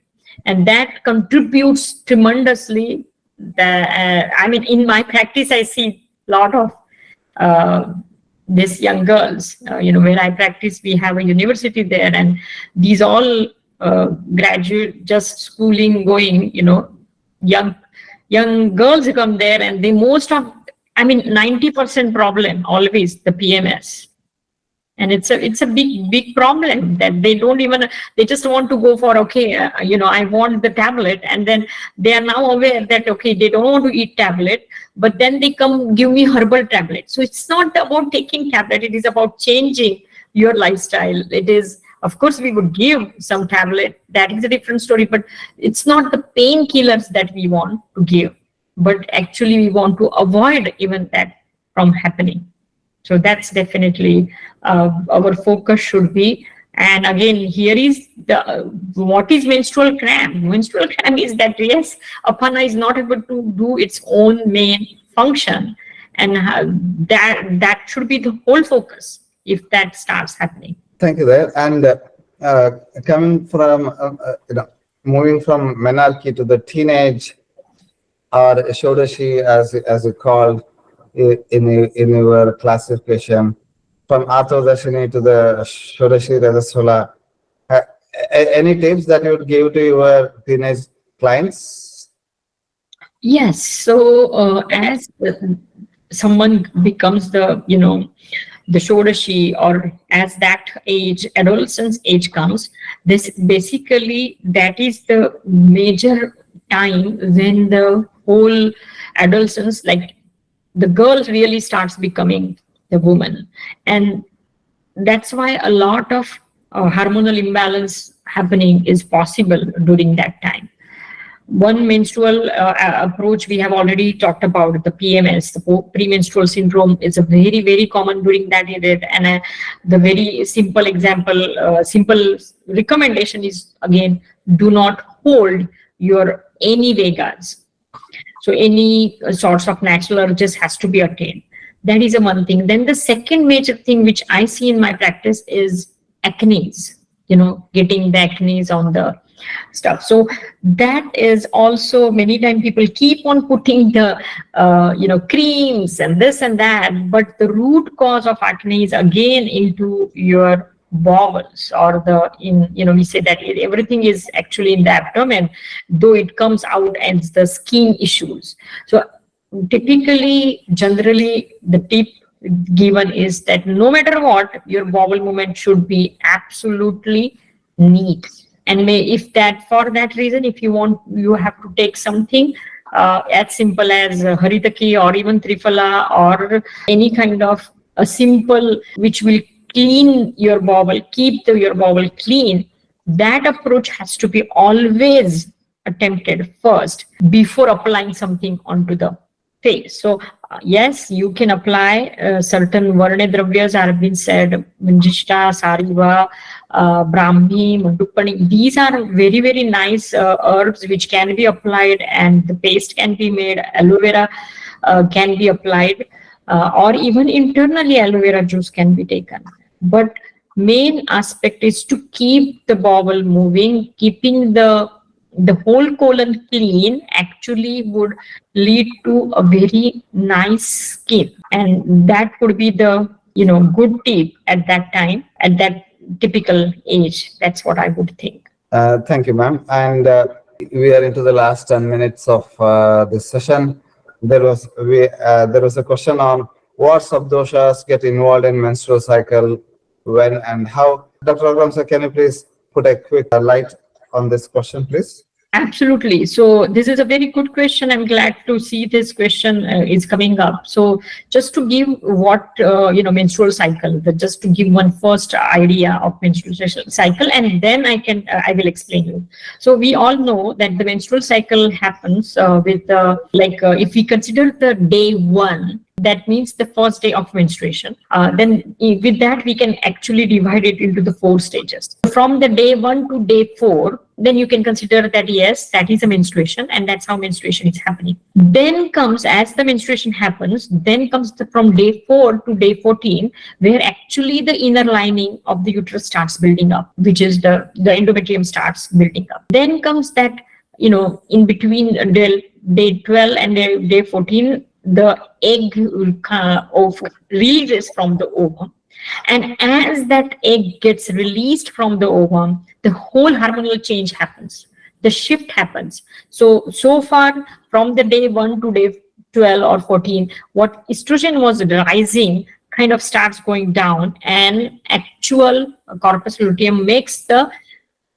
And that contributes tremendously. In my practice, I see a lot of these young girls, where I practice, we have a university there, and these all graduate, just schooling going, young girls come there, and they 90% problem always the PMS. And it's a big problem that they don't even, they just want to go for, I want the tablet, and then they are now aware that, they don't want to eat tablet, but then they come give me herbal tablet. So it's not about taking tablet, it is about changing your lifestyle. It is, of course, we would give some tablet, that is a different story, but it's not the painkillers that we want to give, but actually we want to avoid even that from happening. So that's definitely our focus should be. And again, here is what is menstrual cramp? Menstrual cramp is that, yes, Apana is not able to do its own main function, and that should be the whole focus if that starts happening. Thank you there. And coming from, moving from menarche to the teenage, or shodashi, as you called in your classification, from Arthodashini to the Shodashi Rajaswala, any tips that you would give to your teenage clients? Yes. So as someone becomes the Shodashi, or as that age, adolescence age comes, this basically, that is the major time when the whole adolescence, like the girl really starts becoming the woman. And that's why a lot of hormonal imbalance happening is possible during that time. One menstrual approach we have already talked about, the PMS, the premenstrual syndrome, is a very, very common during that period. And the very simple example, simple recommendation is, again, do not hold your any Vegas. So any sorts of natural urges has to be attained. That is one thing. Then the second major thing which I see in my practice is acnes, getting the acnes on the stuff. So that is also, many times people keep on putting the, creams and this and that, but the root cause of acne is again into your bowels, or we say that everything is actually in the abdomen, though it comes out as the skin issues. So typically, generally, the tip given is that no matter what, your bowel movement should be absolutely neat. And for that reason, if you want, you have to take something as simple as haritaki, or even triphala, or any kind of a simple which will clean your bowel, keep your bowel clean. That approach has to be always attempted first before applying something onto the face. So yes, you can apply certain varne dravyas have been said, manjishta, sariva, Brahmi, Mandupani. These are very, very nice herbs which can be applied, and the paste can be made. Aloe vera can be applied, or even internally aloe vera juice can be taken. But main aspect is to keep the bowel moving, keeping the whole colon clean actually would lead to a very nice skin, and that would be the good tip at that time, at that typical age. That's what I would think. Thank you, ma'am. And we are into the last 10 minutes of this session. There was a question on what subdoshas get involved in menstrual cycle, when and how. Dr. Agram, sir, can you please put a quick light on this question, please? Absolutely. So this is a very good question. I'm glad to see this question is coming up. So just to give what menstrual cycle, just to give one first idea of menstrual cycle, and then I will explain you. So we all know that the menstrual cycle happens with if we consider the day one, that means the first day of menstruation. Then with that, we can actually divide it into the 4 stages. From the day 1 to day 4, then you can consider that, yes, that is a menstruation, and that's how menstruation is happening. Then comes, as the menstruation happens, then comes from day 4 to day 14, where actually the inner lining of the uterus starts building up, which is the endometrium starts building up. Then comes that, in between day 12 and day 14, the egg releases from the ovum. And as that egg gets released from the ovum, the whole hormonal change happens. The shift happens. So far, from the day 1 to day 12 or 14, what estrogen was rising kind of starts going down, and actual corpus luteum makes the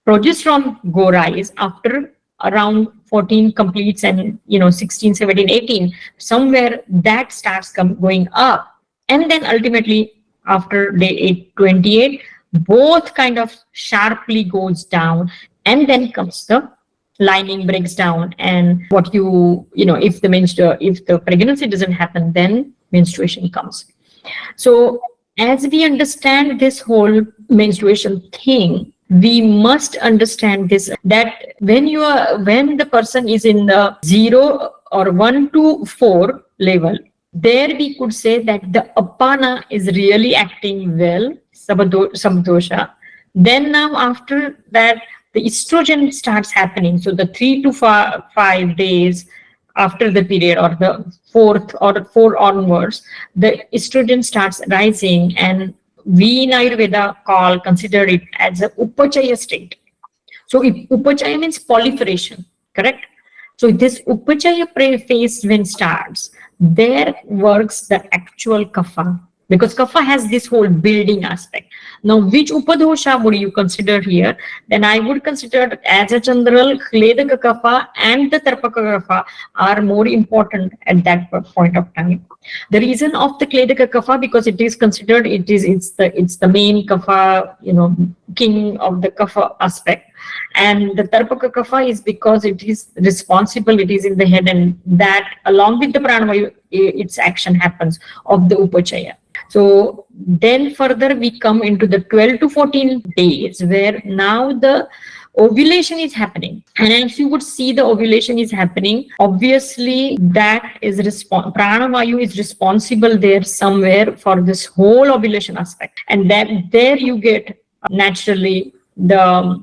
progesterone go rise after around 14 completes, and 16, 17, 18, somewhere that starts going up. And then ultimately after day 28, both kind of sharply goes down, and then comes the lining breaks down, and if the pregnancy doesn't happen, then menstruation comes. So as we understand this whole menstruation thing, we must understand this, that when the person is in the 0 or 1 to 4 level, there we could say that the apana is really acting well, sabdosha. Then now after that, the estrogen starts happening. So the 3 to 5 days after the period, or the 4th or 4 onwards, the estrogen starts rising, and we in Ayurveda consider it as a upachaya state. So upachaya means proliferation, correct? So this upachaya phase when starts, there works the actual kapha, because kapha has this whole building aspect. Now, which upadosha would you consider here? Then I would consider, as a general, Kledaka kapha and the Tarpaka kapha are more important at that point of time. The reason of the Kledaka kapha, because it is considered, it's the main kapha, king of the kapha aspect. And the Tarpaka kapha is because it is responsible, it is in the head, and that along with the pranavayu, its action happens of the upachaya. So then further we come into the 12 to 14 days, where now the ovulation is happening. And as you would see, the ovulation is happening. Obviously, that is pranavayu is responsible there somewhere for this whole ovulation aspect. And then there you get naturally the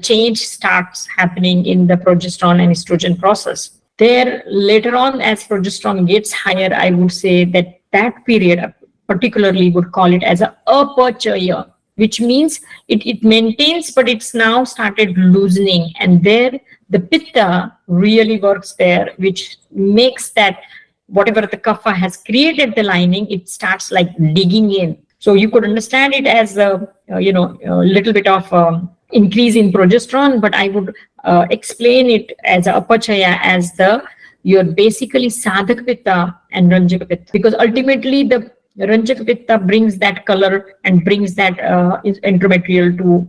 change starts happening in the progesterone and estrogen process. There later on, as progesterone gets higher, I would say that period particularly would call it as a apachaya, which means it maintains, but it's now started loosening. And there the pitta really works there, which makes that whatever the kapha has created the lining, it starts like digging in. So you could understand it as a little bit of increase in progesterone, but I would explain it as a apachaya, as you're basically sadhak pitta and ranjak pitta, because ultimately the ranjak pitta brings that color and brings that endometrial to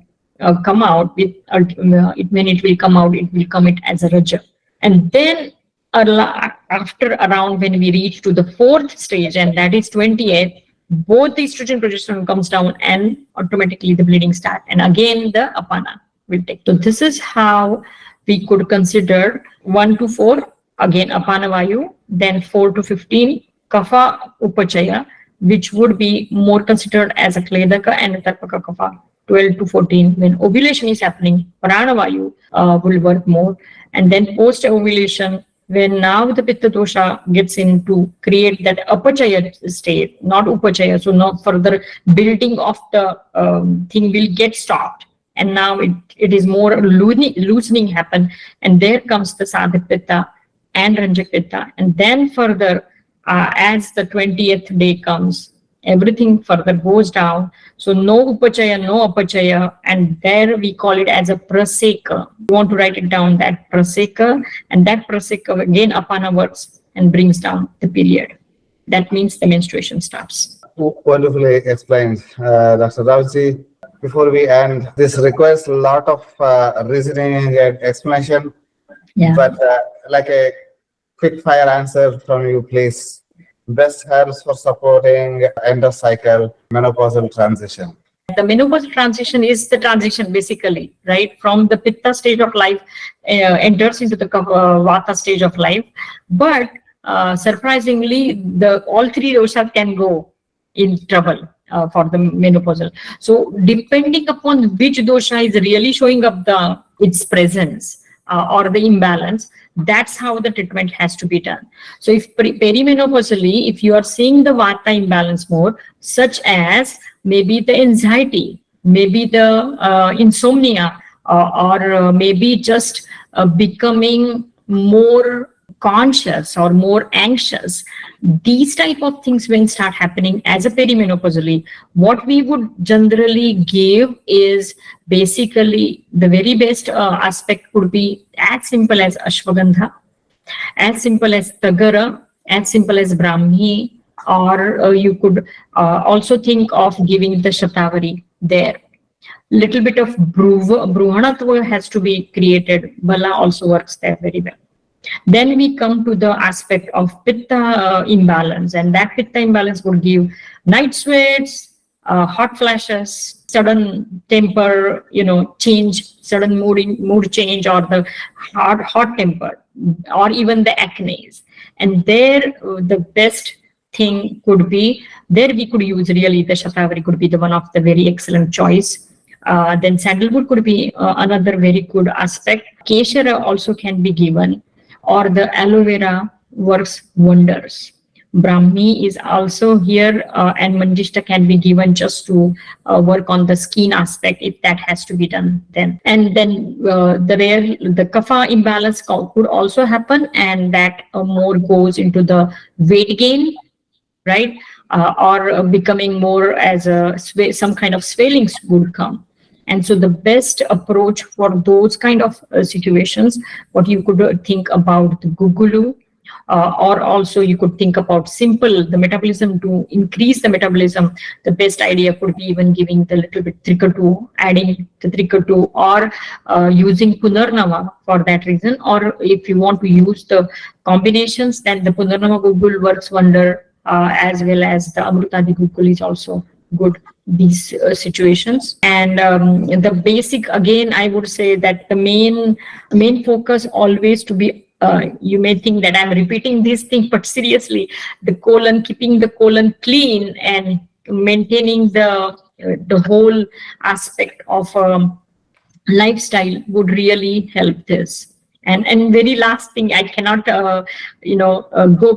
come out. When it will come out, it will come as a raja. And then after around when we reach to the 4th stage, and that is 28th, both the estrogen and progesterone comes down, and automatically the bleeding start. And again, the apana will take. So this is how we could consider 1 to 4, again apana vayu, then 4 to 15 kapha upachaya, which would be more considered as a kledaka and a tarpaka kapha. 12 to 14, when ovulation is happening, prana vayu will work more. And then post ovulation, when now the pitta dosha gets in to create that apachaya state, not upachaya, so no further building of the thing will get stopped. And now it is more loosening happen, and there comes the sadhak pitta and ranjak pitta. And then further, as the 20th day comes, everything further goes down. So no upachaya, no apachaya, and there we call it as a praseka. You want to write it down, that praseka, and that praseka again apana works and brings down the period. That means the menstruation stops. Wonderfully explained, Dr. Ravji. Before we end, this requires a lot of reasoning and explanation, Yeah. but like a quick fire answer from you, please. Best herbs for supporting end of cycle menopausal transition. The menopause transition is the transition basically, right? From the pitta stage of life enters into the vata stage of life. But surprisingly, all three doshas can go in trouble for the menopausal. So depending upon which dosha is really showing up its presence or the imbalance, that's how the treatment has to be done. So if perimenopausally, if you are seeing the vata imbalance more, such as maybe the anxiety, maybe the insomnia, or maybe just becoming more conscious or more anxious, these type of things when start happening as a perimenopausally, what we would generally give is basically the very best aspect could be as simple as ashwagandha, as simple as tagara, as simple as brahmi, or you could also think of giving the shatavari there. Little bit of bruhanatva has to be created. Bala also works there very well. Then we come to the aspect of pitta imbalance, and that pitta imbalance would give night sweats, hot flashes, sudden temper, change, sudden mood change, or the hot temper, or even the acne. And there, the best thing could be, there we could use really the shatavari could be the one of the very excellent choice. Then sandalwood could be another very good aspect. Keshara also can be given, or the aloe vera works wonders. Brahmi is also here, and Manjishta can be given just to work on the skin aspect if that has to be done then. And then the kapha imbalance could also happen, and that more goes into the weight gain, right? Or becoming more as some kind of swellings would come. And so the best approach for those kind of situations, what you could think about the gugulu, or also you could think about the metabolism, to increase the metabolism. The best idea could be even giving the little bit trikatu, adding the trikatu, or using punarnava for that reason. Or if you want to use the combinations, then the punarnava gugul works wonder, as well as the amrutadi gugul is also good these situations. And the basic, again, I would say that the main focus always to be, you may think that I'm repeating this thing, but seriously, keeping the colon clean and maintaining the whole aspect of lifestyle would really help this. And very last thing, I cannot go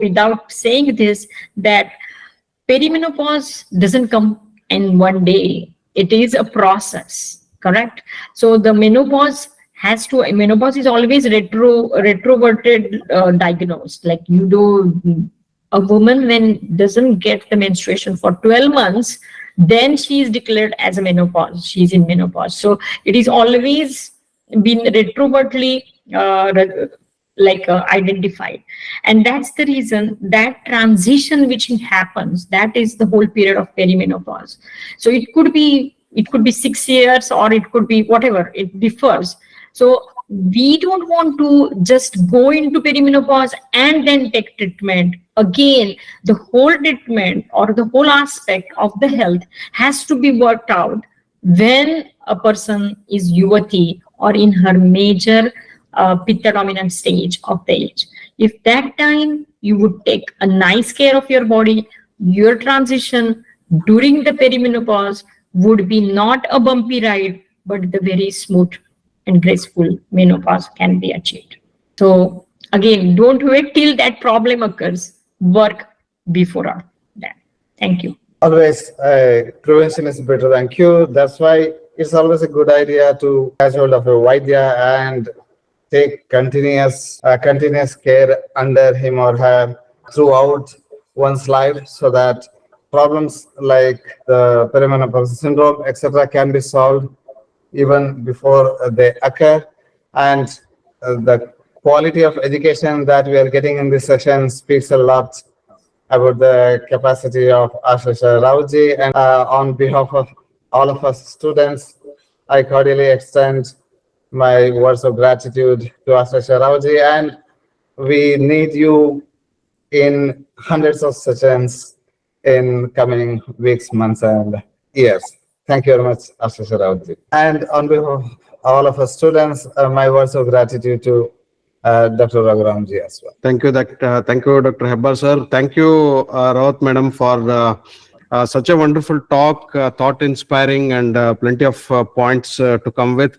without saying this, that perimenopause doesn't come in one day. It is a process, correct? So the menopause is always retroverted diagnosed. Like a woman when doesn't get the menstruation for 12 months, then she is declared as a menopause. She's in menopause. So it is always been retrovertly identified. And that's the reason that transition which happens, that is the whole period of perimenopause. So it could be 6 years, or it could be whatever, it differs. So we don't want to just go into perimenopause and then take treatment. Again, the whole treatment or the whole aspect of the health has to be worked out when a person is yuvati or in her major pitta dominant stage of the age. If that time you would take a nice care of your body, your transition during the perimenopause would be not a bumpy ride, but the very smooth and graceful menopause can be achieved. So again, don't wait till that problem occurs. Work before that. Thank you. Always, prevention is better than cure. That's why it's always a good idea to catch hold of a Vaidya and take continuous care under him or her throughout one's life, so that problems like the perimenopause syndrome, etc., can be solved even before they occur. And the quality of education that we are getting in this session speaks a lot about the capacity of Ashish Raoji. And on behalf of all of us students, I cordially extend my words of gratitude to Ashish Raoji. And we need you in hundreds of sessions in coming weeks, months, and years. Thank you very much, Ashish Raoji. And on behalf of all of us students, my words of gratitude to Dr. Raghuramji as well. Thank you, thank you, Dr. Hebbar sir. Thank you, Rawat madam, for such a wonderful talk, thought inspiring, and plenty of points to come with.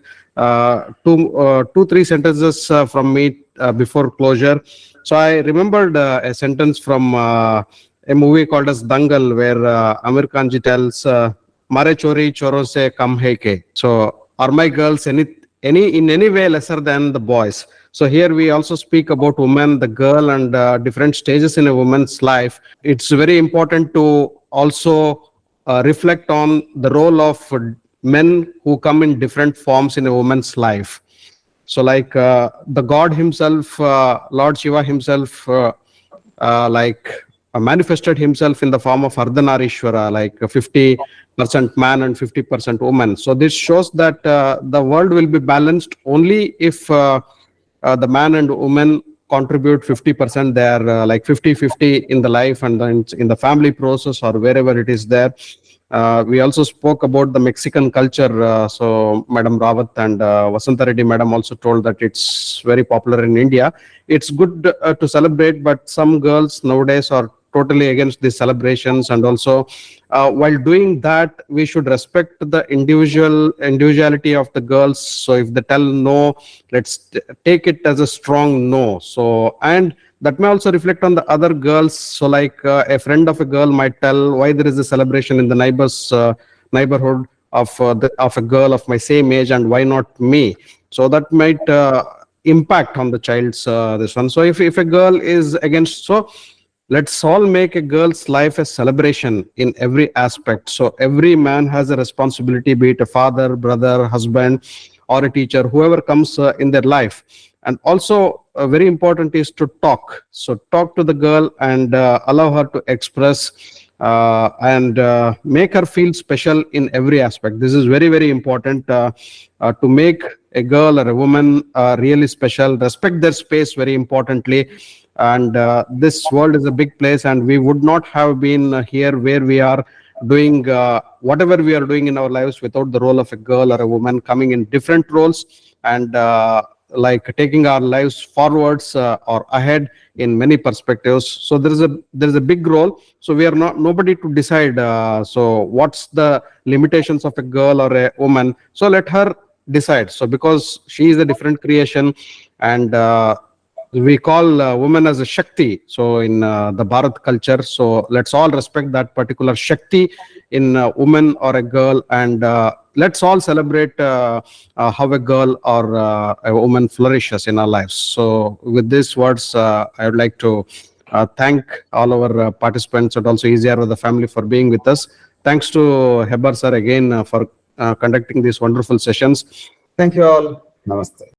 Two, three sentences from me before closure. So I remembered a sentence from a movie called as Dangal, where Amir Khan ji tells, "Mare chori choro se kam hai ke." So, are my girls in any way lesser than the boys? So here we also speak about women, the girl, and different stages in a woman's life. It's very important to also reflect on the role of men who come in different forms in a woman's life. So like the God himself, Lord Shiva himself, manifested himself in the form of Ardhanarishwara, like 50% man and 50% woman. So this shows that the world will be balanced only if the man and woman contribute 50%. They are like 50-50 in the life and then in the family process or wherever it is there. We also spoke about the Mexican culture. So Madam Rawat and Vasanta Reddy Madam also told that it's very popular in India. It's good to celebrate, but some girls nowadays are totally against these celebrations. And also while doing that, we should respect the individuality of the girls. So if they tell no, let's take it as a strong no. So, and that may also reflect on the other girls. So like a friend of a girl might tell, why there is a celebration in the neighborhood of a girl of my same age, and why not me? So that might impact on the child's this one. So if a girl is against, so let's all make a girl's life a celebration in every aspect. So every man has a responsibility, be it a father, brother, husband, or a teacher, whoever comes in their life. And also very important is to talk. So talk to the girl and allow her to express and make her feel special in every aspect. This is very, very important to make a girl or a woman really special. Respect their space very importantly. And this world is a big place, and we would not have been here where we are doing whatever we are doing in our lives without the role of a girl or a woman coming in different roles and like taking our lives forwards or ahead in many perspectives. So there is a big role. So we are nobody to decide so what's the limitations of a girl or a woman. So let her decide. So because she is a different creation, and we call women as a Shakti. So in the Bharat culture, so let's all respect that particular Shakti in a woman or a girl, and let's all celebrate how a girl or a woman flourishes in our lives. So with these words, I would like to thank all our participants and also Easy Ayurveda family for being with us. Thanks to Hebbar sir again for conducting these wonderful sessions. Thank you all. Namaste.